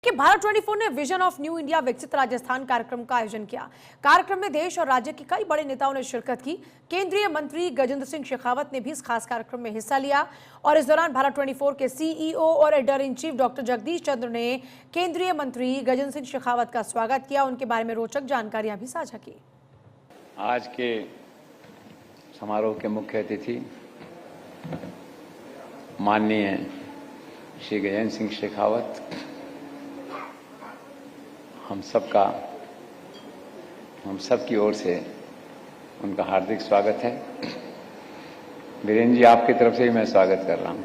कि भारत 24 ने vision of new India विकसित राजस्थान कार्यक्रम का आयोजन किया। कार्यक्रम में देश और राज्य के कई बड़े नेताओं ने शिरकत की। केंद्रीय मंत्री गजेंद्र सिंह शेखावत ने भी इस खास कार्यक्रम में हिस्सा लिया और इस दौरान भारत 24 के सीईओ और editor in chief doctor Jagdish Chandra ने केंद्रीय मंत्री गजेंद्र सिंह शेखावत का स्वागत किया। उनके बारे में रोचक जानकारियां भी साझा की। आज के समारोह के मुख्य अतिथि माननीय श्री गजेंद्र सिंह शेखावत, हम सबकी ओर से उनका हार्दिक स्वागत है। वीरेंद्र जी, आपकी तरफ से भी मैं स्वागत कर रहा हूं।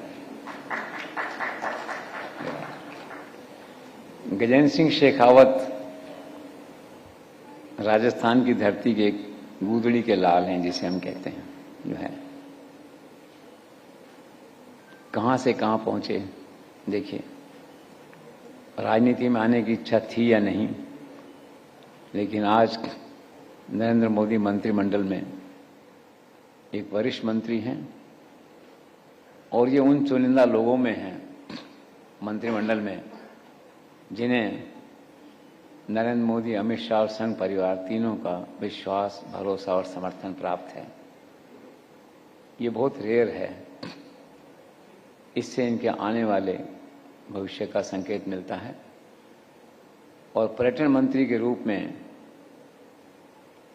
गजेंद्र सिंह शेखावत राजस्थान की धरती के गूदड़ी के लाल हैं, जिसे हम कहते हैं, जो है कहां से कहां पहुंचे। देखिए, राजनीति में आने की इच्छा थी या नहीं, लेकिन आज नरेंद्र मोदी मंत्रिमंडल में एक वरिष्ठ मंत्री हैं और ये उन चुनिंदा लोगों में हैं मंत्रिमंडल में जिन्हें नरेंद्र मोदी, अमित शाह और संघ परिवार तीनों का विश्वास, भरोसा और समर्थन प्राप्त है। ये बहुत रेयर है। इससे इनके आने वाले भविष्य का संकेत मिलता है। और पर्यटन मंत्री के रूप में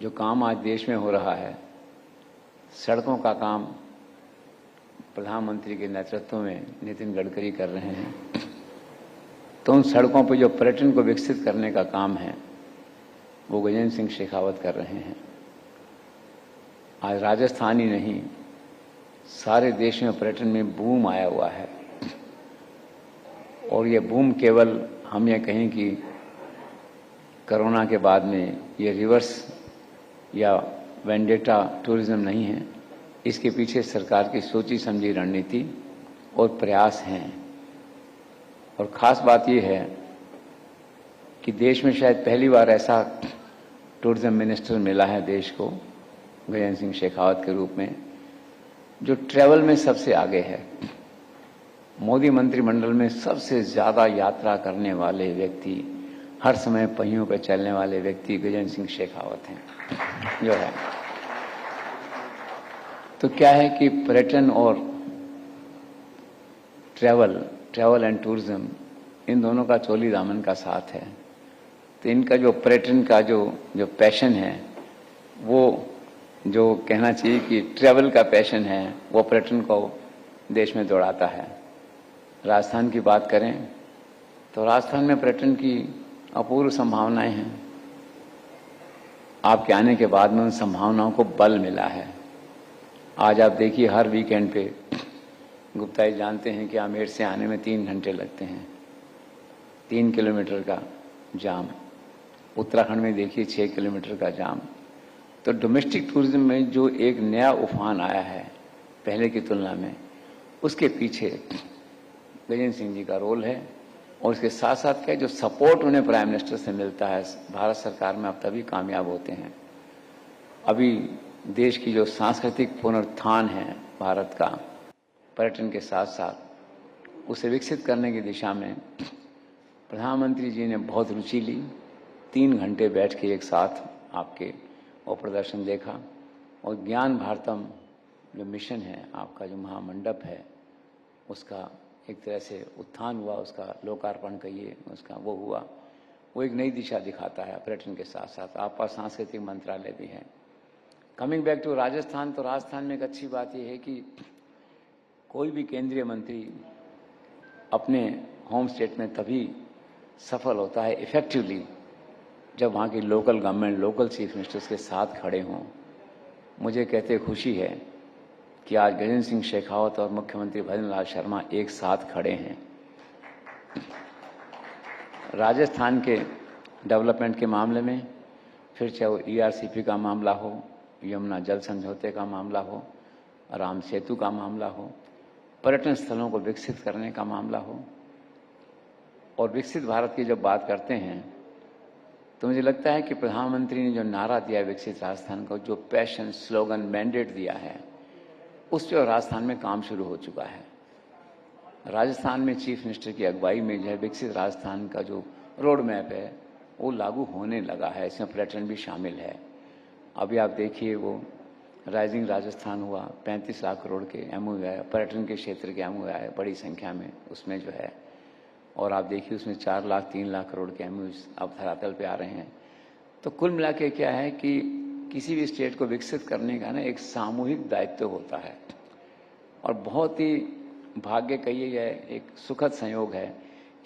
जो काम आज देश में हो रहा है, सड़कों का काम प्रधानमंत्री के नेतृत्व में नितिन गडकरी कर रहे हैं, तो उन सड़कों पर जो पर्यटन को विकसित करने का काम है वो गजेंद्र सिंह शेखावत कर रहे हैं। आज राजस्थान ही नहीं, सारे देश में पर्यटन में बूम आया हुआ है। और ये बूम केवल हम ये कहें कि कोरोना के बाद में ये रिवर्स या वेंडेटा टूरिज्म नहीं है। इसके पीछे सरकार की सोची समझी रणनीति और प्रयास हैं। और खास बात ये है कि देश में शायद पहली बार ऐसा टूरिज्म मिनिस्टर मिला है देश को, गजेंद्र सिंह शेखावत के रूप में, जो ट्रैवल में सबसे आगे है। मोदी मंत्रिमंडल में सबसे ज्यादा यात्रा करने वाले व्यक्ति, हर समय पहियों पर चलने वाले व्यक्ति गजेंद्र सिंह शेखावत हैं, जो है। तो क्या है कि पर्यटन और ट्रैवल एंड टूरिज्म, इन दोनों का चोली दामन का साथ है। तो इनका जो पर्यटन का जो पैशन है, वो जो कहना चाहिए कि ट्रैवल का पैशन है, वो पर्यटन को देश में दौड़ाता है। राजस्थान की बात करें तो राजस्थान में पर्यटन की अपूर्व संभावनाएं हैं। आपके आने के बाद में उन संभावनाओं को बल मिला है। आज आप देखिए, हर वीकेंड पे गुप्ता जी जानते हैं कि आमेर से आने में 3 घंटे लगते हैं, 3 किलोमीटर का जाम। उत्तराखंड में देखिए 6 किलोमीटर का जाम। तो डोमेस्टिक टूरिज्म में जो एक नया उफान आया है पहले की तुलना में, उसके पीछे गजेंद्र सिंह जी का रोल है। और इसके साथ साथ क्या, जो सपोर्ट उन्हें प्राइम मिनिस्टर से मिलता है भारत सरकार में, अब तभी कामयाब होते हैं। अभी देश की जो सांस्कृतिक पुनरुत्थान है भारत का, पर्यटन के साथ साथ उसे विकसित करने की दिशा में प्रधानमंत्री जी ने बहुत रुचि ली। 3 घंटे बैठ के एक साथ आपके वो प्रदर्शन देखा। और ज्ञान भारतम जो मिशन है आपका, जो महामंडप है, उसका एक तरह से उत्थान हुआ, उसका लोकार्पण कहिए, उसका वो हुआ। वो एक नई दिशा दिखाता है पर्यटन के साथ साथ। आपका सांस्कृतिक मंत्रालय भी है। कमिंग बैक टू राजस्थान, तो राजस्थान में एक अच्छी बात यह है कि कोई भी केंद्रीय मंत्री अपने होम स्टेट में तभी सफल होता है इफेक्टिवली जब वहाँ की local government, local chief ministers के साथ खड़े हों। मुझे कहते खुशी है कि आज गजेंद्र सिंह शेखावत और मुख्यमंत्री भजनलाल शर्मा एक साथ खड़े हैं। राजस्थान के डेवलपमेंट के मामले में, फिर चाहे वो ERCP का मामला हो, यमुना जल समझौते का मामला हो, राम सेतु का मामला हो, पर्यटन स्थलों को विकसित करने का मामला हो, और विकसित भारत की जब बात करते हैं तो मुझे लगता है कि प्रधानमंत्री ने जो नारा दिया विकसित राजस्थान को, जो पैशन, स्लोगन, मैंडेट दिया है, उस पर राजस्थान में काम शुरू हो चुका है। राजस्थान में चीफ मिनिस्टर की अगुवाई में जो है विकसित राजस्थान का जो रोड मैप है वो लागू होने लगा है। इसमें पर्यटन भी शामिल है। अभी आप देखिए वो राइजिंग राजस्थान हुआ, 35 लाख करोड़ के एमओयू है, पर्यटन के क्षेत्र के एमओयू है बड़ी संख्या में उसमें जो है। और आप देखिए उसमें 4 लाख 3 लाख करोड़ के एमओयू अब धरातल पे आ रहे हैं। तो कुल मिला के क्या है कि किसी भी स्टेट को विकसित करने का ना एक सामूहिक दायित्व होता है। और बहुत ही भाग्य कहिए या एक सुखद संयोग है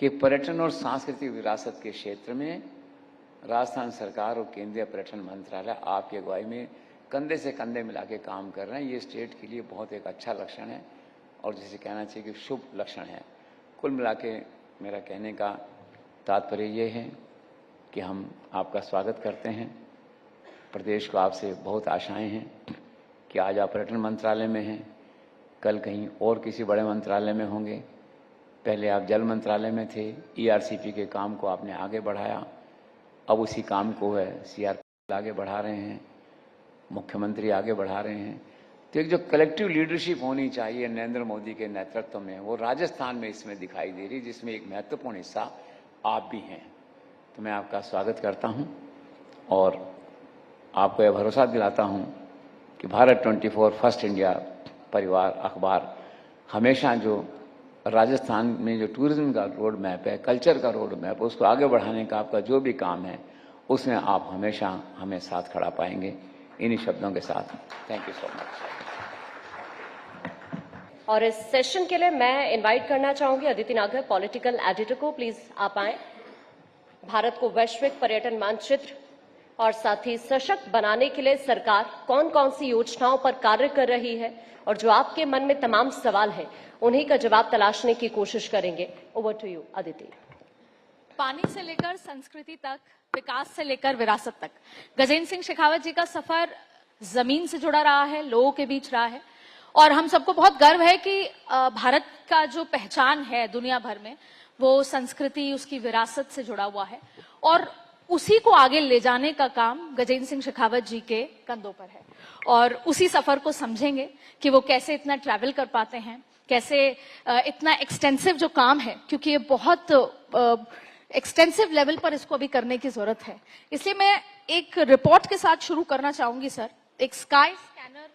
कि पर्यटन और सांस्कृतिक विरासत के क्षेत्र में राजस्थान सरकार और केंद्रीय पर्यटन मंत्रालय आपकी अगुवाई में कंधे से कंधे मिला के काम कर रहे हैं। ये स्टेट के लिए बहुत एक अच्छा लक्षण है और जिसे कहना चाहिए कि शुभ लक्षण है। कुल मिला के मेरा कहने का तात्पर्य ये है कि हम आपका स्वागत करते हैं। प्रदेश को आपसे बहुत आशाएं हैं कि आज आप पर्यटन मंत्रालय में हैं, कल कहीं और किसी बड़े मंत्रालय में होंगे। पहले आप जल मंत्रालय में थे, ईआरसीपी के काम को आपने आगे बढ़ाया, अब उसी काम को है सीआरपी आगे बढ़ा रहे हैं, मुख्यमंत्री आगे बढ़ा रहे हैं। तो एक जो कलेक्टिव लीडरशिप होनी चाहिए नरेंद्र मोदी के नेतृत्व में, वो राजस्थान में इसमें दिखाई दे रही, जिसमें एक महत्वपूर्ण हिस्सा आप भी हैं। तो मैं आपका स्वागत करता हूं और आपको यह भरोसा दिलाता हूं कि भारत 24 फर्स्ट इंडिया परिवार अखबार हमेशा जो राजस्थान में जो टूरिज्म का रोड मैप है, कल्चर का रोड मैप, उसको आगे बढ़ाने का आपका जो भी काम है उसमें आप हमेशा हमें साथ खड़ा पाएंगे। इन्हीं शब्दों के साथ थैंक यू सो मच। और इस सेशन के लिए मैं इनवाइट करना चाहूंगी अदिति नागर, पॉलिटिकल एडिटर को। प्लीज आप आए। भारत को वैश्विक पर्यटन मानचित्र और साथ ही सशक्त बनाने के लिए सरकार कौन कौन सी योजनाओं पर कार्य कर रही है और जो आपके मन में तमाम सवाल हैं उन्हीं का जवाब तलाशने की कोशिश करेंगे। Over to you Aditi. पानी से लेकर संस्कृति तक, विकास से लेकर विरासत तक, गजेंद्र सिंह शेखावत जी का सफर जमीन से जुड़ा रहा है, लोगों के बीच रहा है। और हम सबको बहुत गर्व है कि भारत का जो पहचान है दुनिया भर में वो संस्कृति, उसकी विरासत से जुड़ा हुआ है और उसी को आगे ले जाने का काम गजेंद्र सिंह शेखावत जी के कंधों पर है। और उसी सफर को समझेंगे कि वो कैसे इतना ट्रैवल कर पाते हैं, कैसे इतना एक्सटेंसिव जो काम है, क्योंकि ये बहुत एक्सटेंसिव लेवल पर इसको अभी करने की जरूरत है। इसलिए मैं एक रिपोर्ट के साथ शुरू करना चाहूंगी सर, एक sky scanner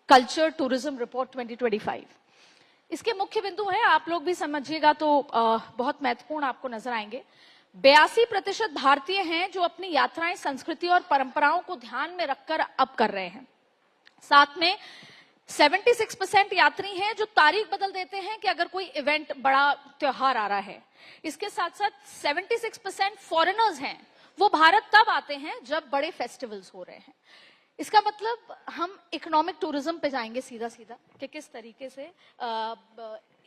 culture tourism report 2025। इसके मुख्य बिंदु है, आप लोग भी समझिएगा तो बहुत महत्वपूर्ण आपको नजर आएंगे। 82% भारतीय हैं जो अपनी यात्राएं संस्कृति और परंपराओं को ध्यान में रखकर अब कर रहे हैं। साथ में 76% यात्री हैं जो तारीख बदल देते हैं कि अगर कोई इवेंट, बड़ा त्योहार आ रहा है। इसके साथ साथ 76% फॉरेनर्स हैं, वो भारत तब आते हैं जब बड़े फेस्टिवल्स हो रहे हैं। इसका मतलब हम इकोनॉमिक टूरिज्म पे जाएंगे सीधा सीधा कि किस तरीके से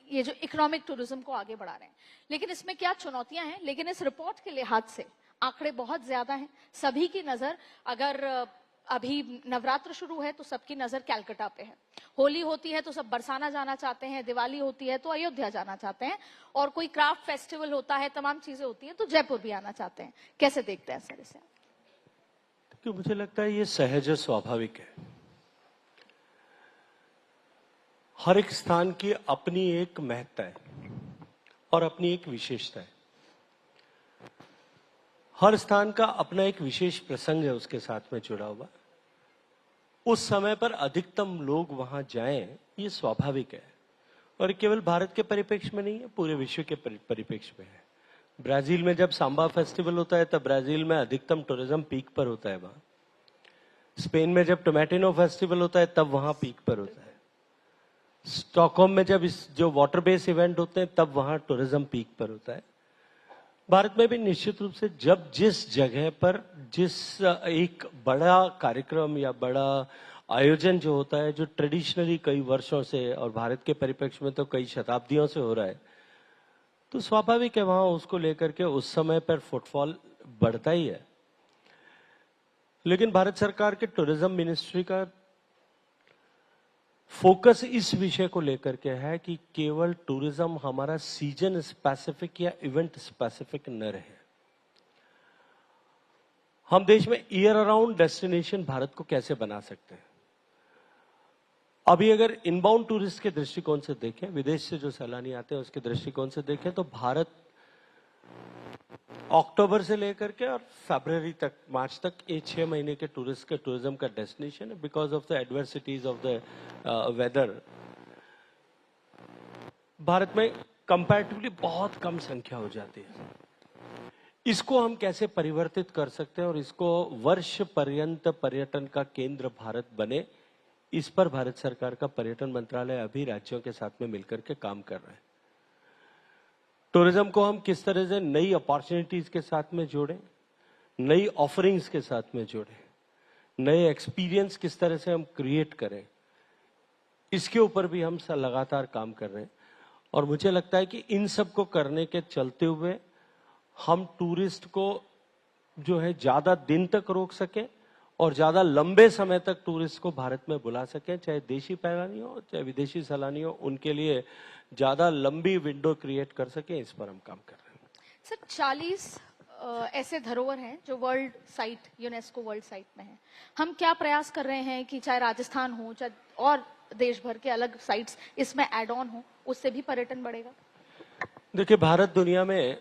ये जो इकोनॉमिक टूरिज्म को आगे बढ़ा रहे हैं। लेकिन इसमें क्या चुनौतियां हैं, लेकिन इस रिपोर्ट के लिहाज से आंकड़े बहुत ज्यादा हैं। सभी की नजर, अगर अभी नवरात्र शुरू है तो सबकी नजर कैलकाटा पे है, होली होती है तो सब बरसाना जाना चाहते हैं, दिवाली होती है तो अयोध्या जाना चाहते हैं, और कोई क्राफ्ट फेस्टिवल होता है, तमाम चीजें होती हैं तो जयपुर भी आना चाहते हैं। कैसे देखते हैं सर इसे? क्योंकि मुझे लगता है ये सहज और स्वाभाविक है। हर एक स्थान की अपनी एक महत्ता है और अपनी एक विशेषता है। हर स्थान का अपना एक विशेष प्रसंग है उसके साथ में जुड़ा हुआ। उस समय पर अधिकतम लोग वहां जाएं, ये स्वाभाविक है। और केवल भारत के परिप्रेक्ष्य में नहीं है, पूरे विश्व के परिप्रेक्ष्य में है। ब्राजील में जब सांबा फेस्टिवल होता है तब ब्राजील में अधिकतम टूरिज्म पीक पर होता है वहां। स्पेन में जब टोमेटिनो फेस्टिवल होता है तब वहां पीक पर होता है। स्टॉकहोम में जब जो वाटर बेस इवेंट होते हैं तब वहां टूरिज्म पीक पर होता है। भारत में भी निश्चित रूप से जब जिस जगह पर जिस एक बड़ा कार्यक्रम या बड़ा आयोजन जो होता है, जो ट्रेडिशनली कई वर्षों से और भारत के परिप्रेक्ष्य में तो कई शताब्दियों से हो रहा है, तो स्वाभाविक है वहां उसको लेकर के उस समय पर फुटफॉल बढ़ता ही है। लेकिन भारत सरकार के टूरिज्म मिनिस्ट्री का फोकस इस विषय को लेकर के है कि केवल टूरिज्म हमारा सीजन स्पेसिफिक या इवेंट स्पेसिफिक न रहे। हम देश में ईयर अराउंड डेस्टिनेशन भारत को कैसे बना सकते हैं। अभी अगर इनबाउंड टूरिस्ट के दृष्टिकोण से देखें, विदेश से जो सैलानी आते हैं उसके दृष्टिकोण से देखें, तो भारत अक्टूबर से लेकर के और फरवरी तक, मार्च तक, ये 6 महीने के टूरिज्म का डेस्टिनेशन है। Because of the adversities of the weather Bharat में कंपैरेटिवली बहुत कम संख्या हो जाती है। इसको हम कैसे परिवर्तित कर सकते हैं और इसको वर्ष पर्यंत पर्यटन का केंद्र भारत बने, इस पर भारत सरकार का पर्यटन मंत्रालय अभी राज्यों के साथ में मिलकर के काम कर रहा है। टूरिज्म को हम किस तरह से नई अपॉर्चुनिटीज के साथ में जोड़ें, नई ऑफरिंग्स के साथ में जोड़ें, नए एक्सपीरियंस किस तरह से हम क्रिएट करें, इसके ऊपर भी हम लगातार काम कर रहे हैं। और मुझे लगता है कि इन सब को करने के चलते हुए हम टूरिस्ट को जो है ज्यादा दिन तक रोक सकें और ज्यादा लंबे समय तक टूरिस्ट को भारत में बुला सकें, चाहे देशी सैलानी हो चाहे विदेशी सैलानी हो, उनके लिए ज्यादा लंबी विंडो क्रिएट कर सकें, इस पर हम काम कर रहे हैं। सर 40 ऐसे धरोहर हैं जो world site, UNESCO world site में है। हम क्या प्रयास कर रहे हैं कि चाहे राजस्थान हो चाहे और देश भर के अलग साइट्स इसमें ऐड ऑन हो, उससे भी पर्यटन बढ़ेगा? देखिए, भारत दुनिया में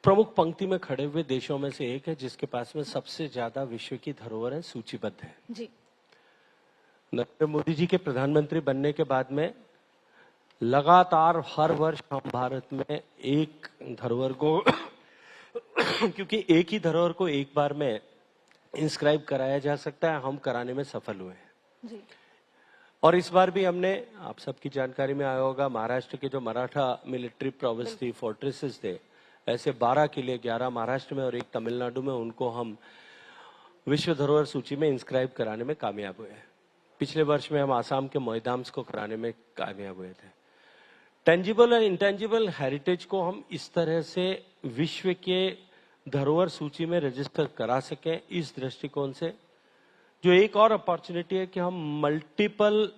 प्रमुख पंक्ति में खड़े हुए देशों में से एक है जिसके पास में सबसे ज्यादा विश्व की धरोहर है, सूचीबद्ध है जी। नरेंद्र मोदी जी के प्रधानमंत्री बनने के बाद में लगातार हर वर्ष हम भारत में एक धरोहर को क्योंकि एक ही धरोहर को एक बार में इंस्क्राइब कराया जा सकता है, हम कराने में सफल हुए हैं जी। और इस बार भी हमने, आप सबकी जानकारी में आया होगा, महाराष्ट्र के जो मराठा मिलिट्री प्रोविंस थी, फोर्ट्रेसेस थे, ऐसे 12 किले, 11 महाराष्ट्र में और एक तमिलनाडु में, उनको हम विश्व धरोहर सूची में इंस्क्राइब कराने में कामयाब हुए हैं। पिछले वर्ष में हम आसाम के मोइदाम्स को कराने में कामयाब हुए थे। टेंजिबल और इंटेंजिबल हेरिटेज को हम इस तरह से विश्व के धरोहर सूची में रजिस्टर करा सकें, इस दृष्टिकोण से जो एक और अपॉर्चुनिटी है कि हम मल्टीपल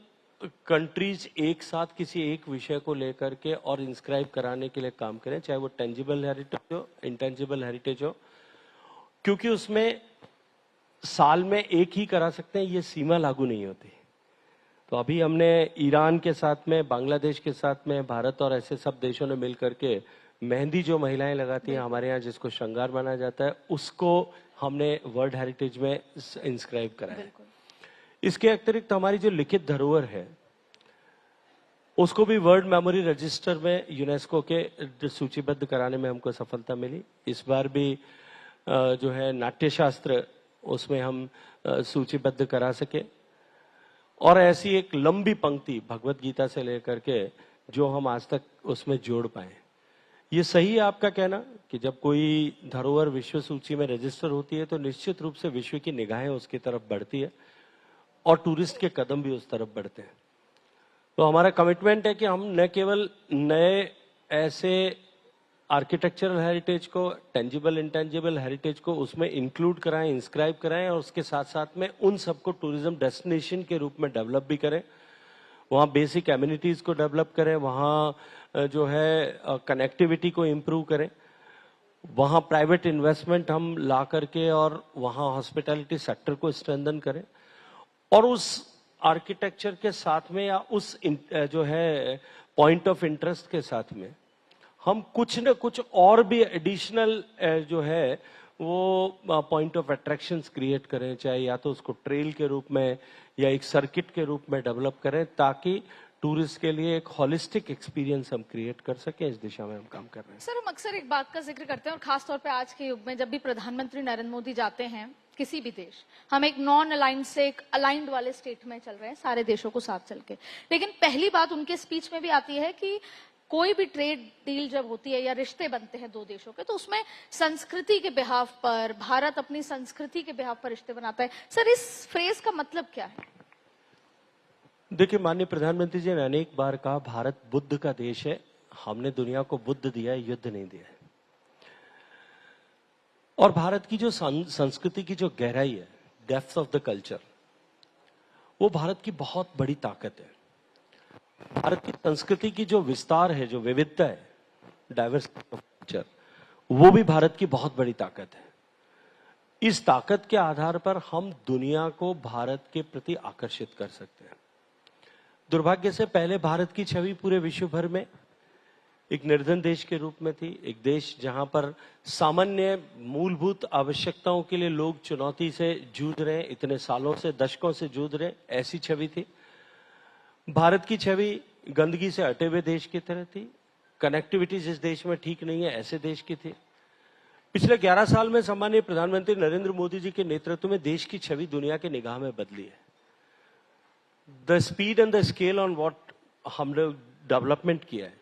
कंट्रीज एक साथ किसी एक विषय को लेकर के और इंस्क्राइब कराने के लिए काम करें, चाहे वो टेंजिबल हेरिटेज हो, इंटेंजिबल हेरिटेज हो, क्योंकि उसमें साल में एक ही करा सकते हैं, ये सीमा लागू नहीं होती। तो अभी हमने ईरान के साथ में, बांग्लादेश के साथ में, भारत और ऐसे सब देशों ने मिलकर के मेहंदी जो महिलाएं लगाती हैं हमारे यहाँ, जिसको श्रृंगार माना जाता है, उसको हमने वर्ल्ड हेरिटेज में इंस्क्राइब कराया। इसके अतिरिक्त हमारी जो लिखित धरोहर है उसको भी वर्ल्ड मेमोरी रजिस्टर में यूनेस्को के सूचीबद्ध कराने में हमको सफलता मिली। इस बार भी जो है नाट्य शास्त्र, उसमें हम सूचीबद्ध करा सके और ऐसी एक लंबी पंक्ति भगवत गीता से लेकर के जो हम आज तक उसमें जोड़ पाए। ये सही है आपका कहना कि जब कोई धरोहर विश्व सूची में रजिस्टर होती है तो निश्चित रूप से विश्व की निगाहें उसकी तरफ बढ़ती है और टूरिस्ट के कदम भी उस तरफ बढ़ते हैं। तो हमारा कमिटमेंट है कि हम न केवल नए ऐसे आर्किटेक्चरल हेरिटेज को, टेंजिबल इंटेंजिबल हेरिटेज को उसमें इंक्लूड कराएं, इंस्क्राइब कराएं और उसके साथ साथ में उन सबको टूरिज्म डेस्टिनेशन के रूप में डेवलप भी करें, वहाँ बेसिक एमिनिटीज को डेवलप करें, वहाँ जो है कनेक्टिविटी को इम्प्रूव करें, वहाँ प्राइवेट इन्वेस्टमेंट हम ला करके और वहाँ हॉस्पिटैलिटी सेक्टर को स्ट्रेंथन करें और उस आर्किटेक्चर के साथ में या उस जो है पॉइंट ऑफ इंटरेस्ट के साथ में हम कुछ न कुछ और भी एडिशनल जो है वो पॉइंट ऑफ अट्रैक्शंस क्रिएट करें, चाहे या तो उसको ट्रेल के रूप में या एक सर्किट के रूप में डेवलप करें, ताकि टूरिस्ट के लिए एक होलिस्टिक एक्सपीरियंस हम क्रिएट कर सकें। इस दिशा में हम काम कर रहे हैं। सर, हम अक्सर एक बात का जिक्र करते हैं और खासतौर पे आज के युग में जब भी प्रधानमंत्री नरेंद्र मोदी जाते हैं किसी भी देश, हम एक नॉन अलाइंड से एक अलाइंड वाले स्टेट में चल रहे हैं, सारे देशों को साथ चल के। लेकिन पहली बात उनके स्पीच में भी आती है कि कोई भी ट्रेड डील जब होती है या रिश्ते बनते हैं दो देशों के, तो उसमें संस्कृति के बिहाफ पर, भारत अपनी संस्कृति के बिहाफ पर रिश्ते बनाता है। सर, इस फ्रेज का मतलब क्या है? देखिए, माननीय प्रधानमंत्री जी ने अनेक बार कहा भारत बुद्ध का देश है, हमने दुनिया को बुद्ध दिया है, युद्ध नहीं दिया है। और भारत की जो संस्कृति की जो गहराई है, डेप्थ ऑफ द कल्चर, वो भारत की बहुत बड़ी ताकत है। भारत की संस्कृति की जो विस्तार है, जो विविधता है, डाइवर्सिटी ऑफ कल्चर, वो भी भारत की बहुत बड़ी ताकत है। इस ताकत के आधार पर हम दुनिया को भारत के प्रति आकर्षित कर सकते हैं। दुर्भाग्य से पहले भारत की छवि पूरे विश्व भर में एक निर्धन देश के रूप में थी, एक देश जहां पर सामान्य मूलभूत आवश्यकताओं के लिए लोग चुनौती से जूझ रहे हैं, इतने सालों से, दशकों से जूझ रहे हैं, ऐसी छवि थी। भारत की छवि गंदगी से हटे हुए देश की तरह थी, कनेक्टिविटी जिस देश में ठीक नहीं है ऐसे देश की थी। पिछले 11 साल में सम्मानीय प्रधानमंत्री नरेंद्र मोदी जी के नेतृत्व में देश की छवि दुनिया के निगाह में बदली है। The speed and the scale on what हमने डेवलपमेंट किया है,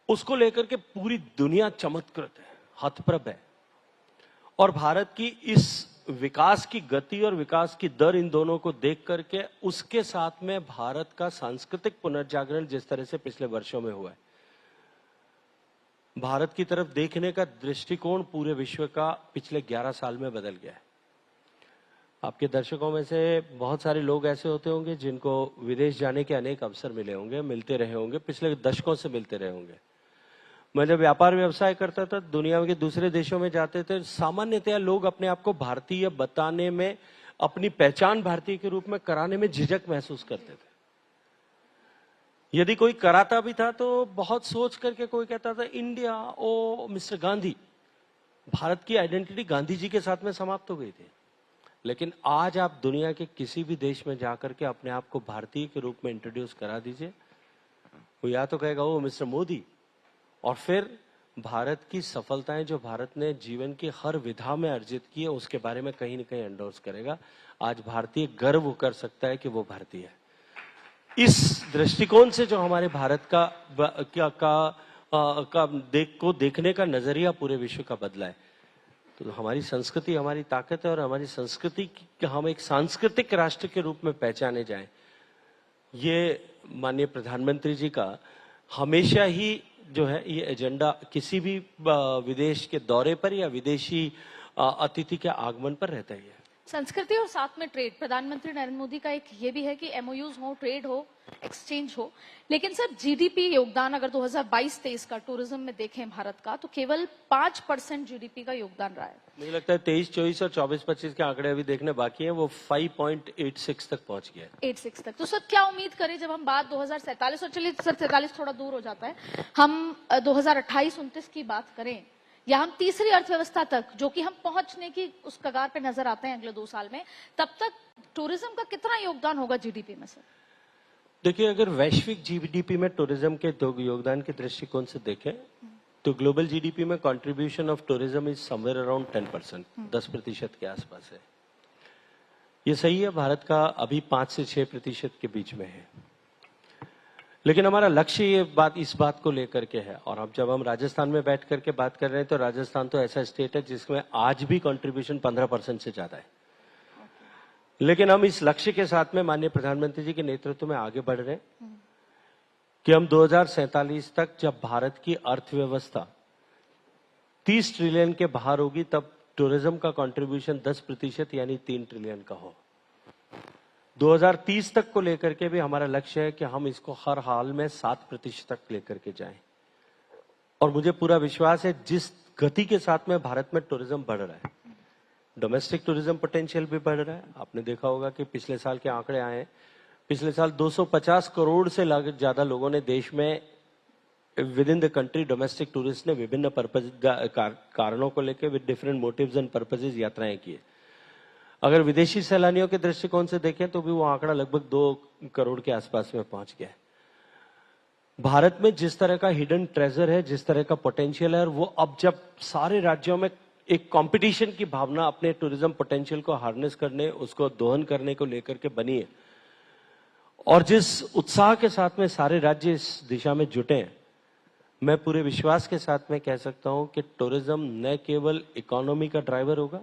उसको लेकर के पूरी दुनिया चमत्कृत है, हतप्रभ है। और भारत की इस विकास की गति और विकास की दर, इन दोनों को देख करके उसके साथ में भारत का सांस्कृतिक पुनर्जागरण जिस तरह से पिछले वर्षों में हुआ है, भारत की तरफ देखने का दृष्टिकोण पूरे विश्व का पिछले 11 साल में बदल गया है। आपके दर्शकों में से बहुत सारे लोग ऐसे होते होंगे जिनको विदेश जाने के अनेक अवसर मिले होंगे, मिलते रहे होंगे, पिछले दशकों से मिलते रहे होंगे। मैं जब व्यापार व्यवसाय करता था, दुनिया के दूसरे देशों में जाते थे, सामान्यतया लोग अपने आप को भारतीय बताने में, अपनी पहचान भारतीय के रूप में कराने में झिझक महसूस करते थे। यदि कोई कराता भी था तो बहुत सोच करके कोई कहता था इंडिया, ओ मिस्टर गांधी। भारत की आइडेंटिटी गांधी जी के साथ में समाप्त हो गई थी। लेकिन आज आप दुनिया के किसी भी देश में जाकर के अपने आप को भारतीय के रूप में इंट्रोड्यूस करा दीजिए, वो या तो कहेगा ओ मिस्टर मोदी, और फिर भारत की सफलताएं जो भारत ने जीवन की हर विधा में अर्जित की है उसके बारे में कहीं न कहीं एंडोर्स करेगा। आज भारतीय गर्व कर सकता है कि वो भारतीय है। इस दृष्टिकोण से जो हमारे भारत को देखने का नजरिया पूरे विश्व का बदला है, तो हमारी संस्कृति हमारी ताकत है, और हमारी संस्कृति की हम एक सांस्कृतिक राष्ट्र के रूप में पहचाने जाएं, ये माननीय प्रधानमंत्री जी का हमेशा ही जो है ये एजेंडा किसी भी विदेश के दौरे पर या विदेशी अतिथि के आगमन पर रहता ही है। संस्कृति और साथ में ट्रेड, प्रधानमंत्री नरेंद्र मोदी का एक ये भी है कि एमओयूज हो, ट्रेड हो, एक्सचेंज हो, लेकिन सर जीडीपी योगदान अगर 2022-23 का टूरिज्म में देखें भारत का, तो केवल 5% जीडीपी का योगदान रहा है। मुझे लगता है 23-24 और 24-25 के आंकड़े अभी देखने बाकी हैं, वो 5.86 तक पहुंच गया है। 86 तक। तो सर क्या उम्मीद करें जब हम बात 2047, और चलिए सर 47 थोड़ा दूर हो जाता है, हम 2028-29 की बात करें, या हम तीसरी अर्थव्यवस्था तक, जो कि हम पहुंचने की उस कगार पे नजर आते हैं अगले 2 साल में, तब तक टूरिज्म का कितना योगदान होगा जीडीपी में सर? देखिए, अगर वैश्विक जीडीपी में टूरिज्म के योगदान के दृष्टिकोण से देखें तो ग्लोबल जीडीपी में contribution of tourism is somewhere around 10%, 10% के आसपास है। ये सही है, भारत का अभी 5 से 6% के बीच में है। लेकिन हमारा लक्ष्य इस बात को लेकर के है, और अब जब हम राजस्थान में बैठ करके बात कर रहे हैं तो राजस्थान तो ऐसा स्टेट है जिसमें आज भी कंट्रीब्यूशन 15% से ज्यादा है। लेकिन हम इस लक्ष्य के साथ में माननीय प्रधानमंत्री जी के नेतृत्व में आगे बढ़ रहे हैं कि हम 2047 तक जब भारत की अर्थव्यवस्था 30 ट्रिलियन के बाहर होगी, तब टूरिज्म का कंट्रीब्यूशन 10% यानी 3 ट्रिलियन का हो। 2030 तक को लेकर के भी हमारा लक्ष्य है कि हम इसको हर हाल में 7% तक लेकर के जाएं। और मुझे पूरा विश्वास है जिस गति के साथ में भारत में टूरिज्म बढ़ रहा है, डोमेस्टिक टूरिज्म पोटेंशियल भी बढ़ रहा है। आपने देखा होगा कि पिछले साल के आंकड़े आए हैं, पिछले साल 250 करोड़ से ज्यादा लोगों ने देश में within the country domestic tourist ने विभिन्न कारणों को लेकर with different motives and purposes यात्राएं की। अगर विदेशी सैलानियों के दृष्टिकोण से देखें तो भी वो आंकड़ा लगभग 2 करोड़ के आसपास में पहुंच गया है। भारत में जिस तरह का हिडन ट्रेजर है, जिस तरह का पोटेंशियल है, और वो अब जब सारे राज्यों में एक कंपटीशन की भावना अपने टूरिज्म पोटेंशियल को हार्नेस करने, उसको दोहन करने को लेकर के बनी है, और जिस उत्साह के साथ में सारे राज्य इस दिशा में जुटे हैं, मैं पूरे विश्वास के साथ में कह सकता हूं कि टूरिज्म न केवल इकोनॉमी का ड्राइवर होगा,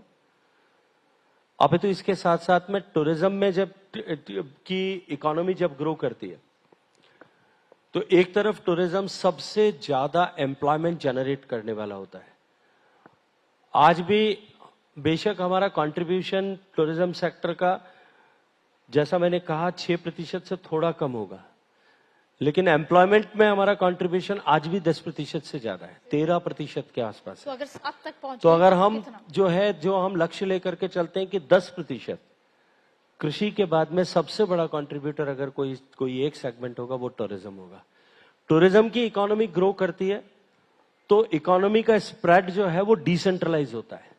अभी तो इसके साथ साथ में टूरिज्म में जब की इकोनॉमी जब ग्रो करती है तो एक तरफ टूरिज्म सबसे ज्यादा एम्प्लॉयमेंट जनरेट करने वाला होता है। आज भी बेशक हमारा कंट्रीब्यूशन टूरिज्म सेक्टर का, जैसा मैंने कहा, 6% से थोड़ा कम होगा, लेकिन एम्प्लॉयमेंट में हमारा कंट्रीब्यूशन आज भी 10% से ज्यादा है, 13% के आसपास तो है। अगर अब तक पहुंचे तो अगर हम कितना? जो हम लक्ष्य लेकर के चलते हैं कि 10%, कृषि के बाद में सबसे बड़ा कंट्रीब्यूटर अगर कोई एक सेगमेंट होगा वो टूरिज्म होगा। टूरिज्म की इकोनॉमी ग्रो करती है तो इकोनॉमी का स्प्रेड जो है वो डिसेंट्रलाइज होता है,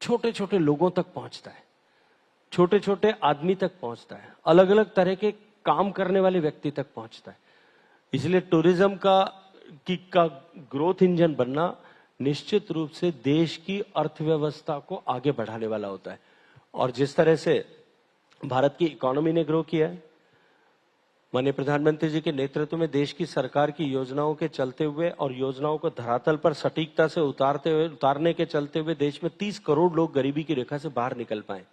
छोटे छोटे लोगों तक पहुंचता है, छोटे छोटे आदमी तक पहुंचता है, अलग अलग तरह के काम करने वाले व्यक्ति तक पहुंचता है। इसलिए टूरिज्म का ग्रोथ इंजन बनना निश्चित रूप से देश की अर्थव्यवस्था को आगे बढ़ाने वाला होता है। और जिस तरह से भारत की इकोनॉमी ने ग्रो किया है, माननीय प्रधानमंत्री जी के नेतृत्व में देश की सरकार की योजनाओं के चलते हुए और योजनाओं को धरातल पर सटीकता से उतारने के चलते हुए देश में 30 करोड़ लोग गरीबी की रेखा से बाहर निकल पाए।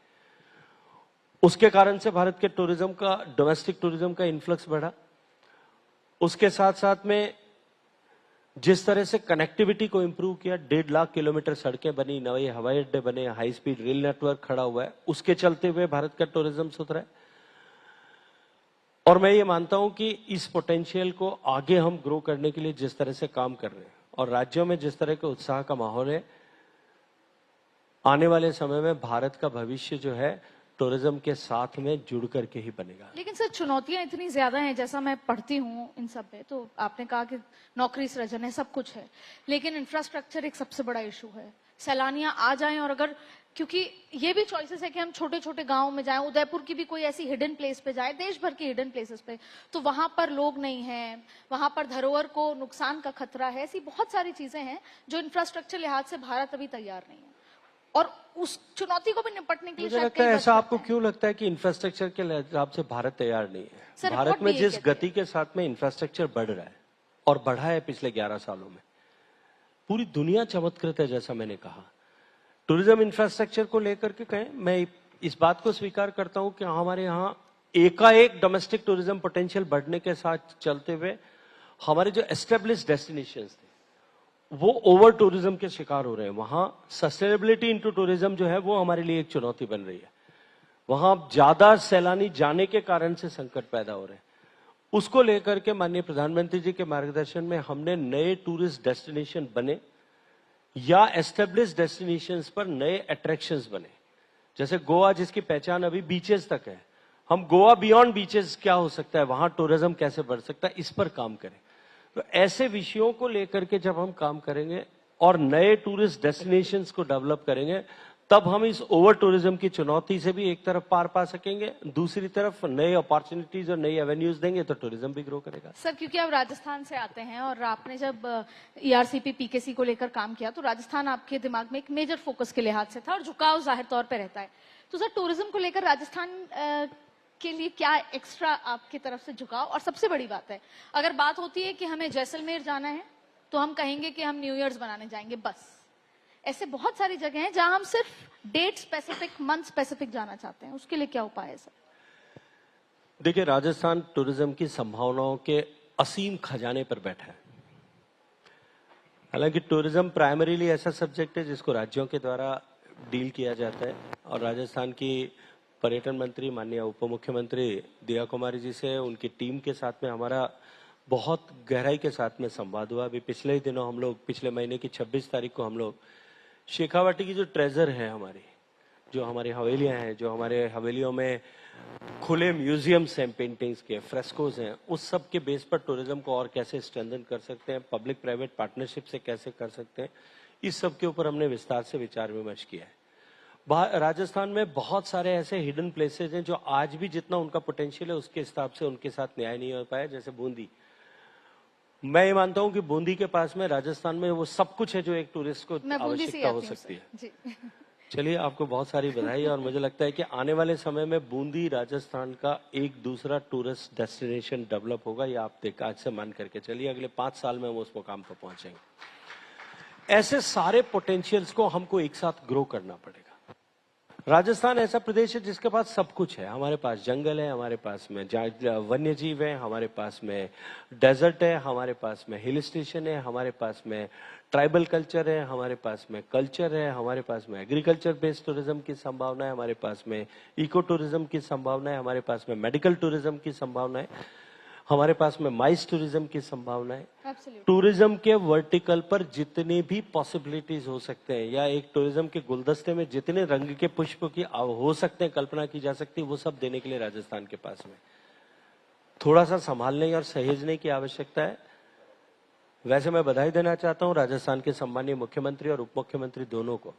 उसके कारण से भारत के डोमेस्टिक टूरिज्म का इन्फ्लक्स बढ़ा। उसके साथ साथ में जिस तरह से कनेक्टिविटी को इंप्रूव किया, 1.5 लाख किलोमीटर सड़कें बनी, नए हवाई अड्डे बने, हाई स्पीड रेल नेटवर्क खड़ा हुआ है, उसके चलते हुए भारत का टूरिज्म सुधरा है। और मैं ये मानता हूं कि इस पोटेंशियल को आगे हम ग्रो करने के लिए जिस तरह से काम कर रहे हैं और राज्यों में जिस तरह के उत्साह का माहौल है, आने वाले समय में भारत का भविष्य जो है टूरिज्म के साथ में जुड़ करके ही बनेगा। लेकिन सर चुनौतियां इतनी ज्यादा हैं, जैसा मैं पढ़ती हूँ इन सब पे, तो आपने कहा कि नौकरी सृजन है, सब कुछ है, लेकिन इंफ्रास्ट्रक्चर एक सबसे बड़ा इशू है। सैलानियां आ जाएं और अगर, क्योंकि ये भी चॉइसेस है कि हम छोटे छोटे गांव में जाएं, उदयपुर की भी कोई ऐसी हिडन प्लेस पे जाए, देश भर की हिडन प्लेसेस पे, तो वहां पर लोग नहीं हैं, वहां पर धरोहर को नुकसान का खतरा है। ऐसी बहुत सारी चीजें हैं जो इंफ्रास्ट्रक्चर लिहाज से भारत अभी तैयार नहीं है, और उस चुनौती को भी निपटने के लिए मुझे शायद लगता है, कई ऐसा बच आपको सकते हैं। क्यों लगता है कि इंफ्रास्ट्रक्चर के हिसाब से भारत तैयार नहीं है? सर, भारत रिपोर्ट में भी ये जिस कहती है। गति के साथ में इंफ्रास्ट्रक्चर बढ़ रहा है और बढ़ा है पिछले 11 सालों में, पूरी दुनिया चमत्कृत है। जैसा मैंने कहा, टूरिज्म इंफ्रास्ट्रक्चर को लेकर के कहें, मैं इस बात को स्वीकार करता हूं कि हमारे यहाँ एकाएक डोमेस्टिक टूरिज्म पोटेंशियल बढ़ने के साथ चलते हुए हमारे जो एस्टेब्लिश डेस्टिनेशंस थे वो ओवर टूरिज्म के शिकार हो रहे हैं। वहां सस्टेनेबिलिटी इनटू टूरिज्म जो है वो हमारे लिए एक चुनौती बन रही है। वहां ज्यादा सैलानी जाने के कारण से संकट पैदा हो रहे हैं। उसको लेकर के माननीय प्रधानमंत्री जी के मार्गदर्शन में हमने नए टूरिस्ट डेस्टिनेशन बने या एस्टेब्लिश डेस्टिनेशंस पर नए अट्रैक्शंस बने। जैसे गोवा, जिसकी पहचान अभी बीचेस तक है, हम गोवा बियॉन्ड बीचेस क्या हो सकता है, वहां टूरिज्म कैसे बढ़ सकता है, इस पर काम करें। तो ऐसे विषयों को लेकर के जब हम काम करेंगे और नए टूरिस्ट डेस्टिनेशंस को डेवलप करेंगे, तब हम इस ओवर टूरिज्म की चुनौती से भी एक तरफ पार पा सकेंगे, दूसरी तरफ नए अपॉर्चुनिटीज और नई एवेन्यूज देंगे तो टूरिज्म भी ग्रो करेगा। सर, क्योंकि आप राजस्थान से आते हैं और आपने जब ईआरसीपी पीकेसी को लेकर काम किया तो राजस्थान आपके दिमाग में एक मेजर फोकस के लिहाज से था और झुकाव जाहिर तौर पे रहता है। तो सर, टूरिज्म को लेकर राजस्थान के लिए क्या एक्स्ट्रा आपकी तरफ से झुकाव? और सबसे बड़ी बात है, अगर बात होती है कि हमें जैसलमेर जाना है तो हम कहेंगे कि हम न्यू ईयर्स बनाने जाएंगे, बस। ऐसे बहुत सारी जगह हैं जहां हम सिर्फ डेट स्पेसिफिक, मंथ स्पेसिफिक जाना चाहते हैं, उसके लिए क्या उपाय है सर? देखिए, राजस्थान टूरिज्म की संभावनाओं के असीम खजाने पर बैठा है। हालांकि टूरिज्म प्राइमरीली ऐसा सब्जेक्ट है जिसको राज्यों के द्वारा डील किया जाता है, और राजस्थान की पर्यटन मंत्री माननीय उप मुख्यमंत्री दिया कुमारी जी से, उनकी टीम के साथ में हमारा बहुत गहराई के साथ में संवाद हुआ। अभी पिछले ही दिनों हम लोग, पिछले महीने की 26 तारीख को हम लोग शेखावाटी की जो ट्रेजर है हमारी, जो हमारी हवेलियां हैं, जो हमारे हवेलियों में खुले म्यूजियम्स हैं, पेंटिंग्स के, फ्रेस्कोज हैं, उस सब के बेस पर टूरिज्म को और कैसे स्ट्रेंथन कर सकते हैं, पब्लिक प्राइवेट पार्टनरशिप से कैसे कर सकते हैं, इस सब के ऊपर हमने विस्तार से विचार विमर्श किया है। राजस्थान में बहुत सारे ऐसे हिडन प्लेसेज हैं जो आज भी जितना उनका पोटेंशियल है उसके हिसाब से उनके साथ न्याय नहीं हो पाया। जैसे बूंदी, मैं ये मानता हूं कि बूंदी के पास में राजस्थान में वो सब कुछ है जो एक टूरिस्ट को आवश्यकता हो सकती है। जी। चलिए, आपको बहुत सारी बधाई, और मुझे लगता है कि आने वाले समय में बूंदी राजस्थान का एक दूसरा टूरिस्ट डेस्टिनेशन डेवलप होगा। ये आप देख, आज से मान करके चलिए, अगले 5 साल में हम उस मुकाम पर पहुंचेंगे। ऐसे सारे पोटेंशियल्स को हमको एक साथ ग्रो करना पड़ेगा। राजस्थान ऐसा प्रदेश है जिसके पास सब कुछ है। हमारे पास जंगल है, हमारे पास में वन्य जीव है, हमारे पास में डेजर्ट है, हमारे पास में हिल स्टेशन है, हमारे पास में ट्राइबल कल्चर है, हमारे पास में कल्चर है, हमारे पास में एग्रीकल्चर बेस्ड टूरिज्म की संभावना है, हमारे पास में इको टूरिज्म की संभावना है, हमारे पास में मेडिकल टूरिज्म की संभावना है। हमारे पास में माइस टूरिज्म की संभावना है। Absolutely. टूरिज्म के वर्टिकल पर जितने भी पॉसिबिलिटीज हो सकते हैं या एक टूरिज्म के गुलदस्ते में जितने रंग के पुष्प की हो सकते हैं, कल्पना की जा सकती है, वो सब देने के लिए राजस्थान के पास में थोड़ा सा संभालने और सहेजने की आवश्यकता है। वैसे मैं बधाई देना चाहता हूं राजस्थान के सम्मानीय मुख्यमंत्री और उप मुख्यमंत्री दोनों को।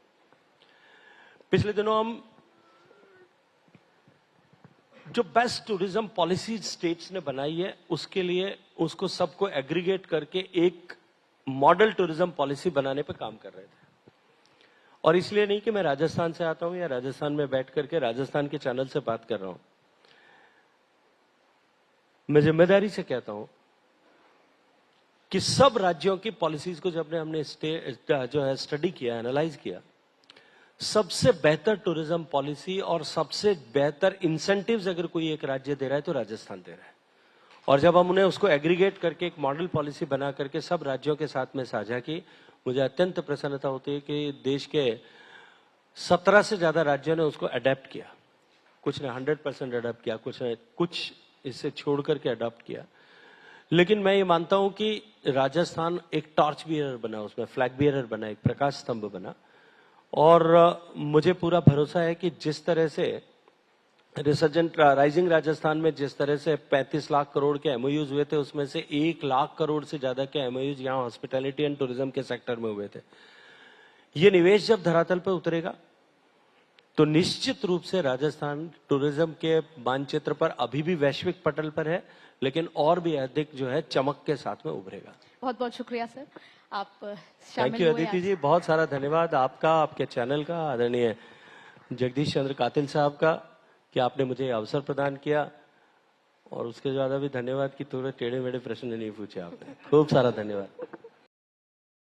पिछले दिनों हम जो बेस्ट टूरिज्म पॉलिसी स्टेट्स ने बनाई है उसके लिए उसको सबको एग्रीगेट करके एक मॉडल टूरिज्म पॉलिसी बनाने पे काम कर रहे थे। और इसलिए नहीं कि मैं राजस्थान से आता हूं या राजस्थान में बैठ करके राजस्थान के चैनल से बात कर रहा हूं, मैं जिम्मेदारी से कहता हूं कि सब राज्यों की पॉलिसीज को जब हमने जो है स्टडी किया, एनालाइज किया, सबसे बेहतर टूरिज्म पॉलिसी और सबसे बेहतर इंसेंटिव्स अगर कोई एक राज्य दे रहा है तो राजस्थान दे रहा है। और जब हम उन्हें उसको एग्रीगेट करके एक मॉडल पॉलिसी बना करके सब राज्यों के साथ में साझा की, मुझे अत्यंत प्रसन्नता होती है कि देश के 17 से ज्यादा राज्यों ने उसको अडेप्ट किया। कुछ ने 100% अडेप्ट किया, कुछ इससे छोड़ करके अडॉप्ट किया। लेकिन मैं ये मानता हूं कि राजस्थान एक टॉर्च बियरर बना, उसमें फ्लैग बियरर बना, एक प्रकाश स्तंभ बना। और मुझे पूरा भरोसा है कि जिस तरह से रिसर्जेंट राइजिंग राजस्थान में जिस तरह से 35 लाख करोड़ के एमओयूज हुए थे, उसमें से 1 लाख करोड़ से ज्यादा के एमओयूज यहाँ हॉस्पिटैलिटी एंड टूरिज्म के सेक्टर में हुए थे। ये निवेश जब धरातल पर उतरेगा तो निश्चित रूप से राजस्थान टूरिज्म के मानचित्र पर अभी भी वैश्विक पटल पर है, लेकिन और भी अधिक जो है चमक के साथ में उभरेगा। बहुत बहुत शुक्रिया सर, आप थैंक शामिल यू हुए अदिति आज। जी, बहुत सारा धन्यवाद आपका, आपके चैनल का, आदरणीय जगदीश चंद्र कातिल साहब का, कि आपने मुझे अवसर प्रदान किया। और उसके ज्यादा भी धन्यवाद कि थोड़े टेढ़े मेढ़े प्रश्न नहीं पूछे आपने। खूब सारा धन्यवाद।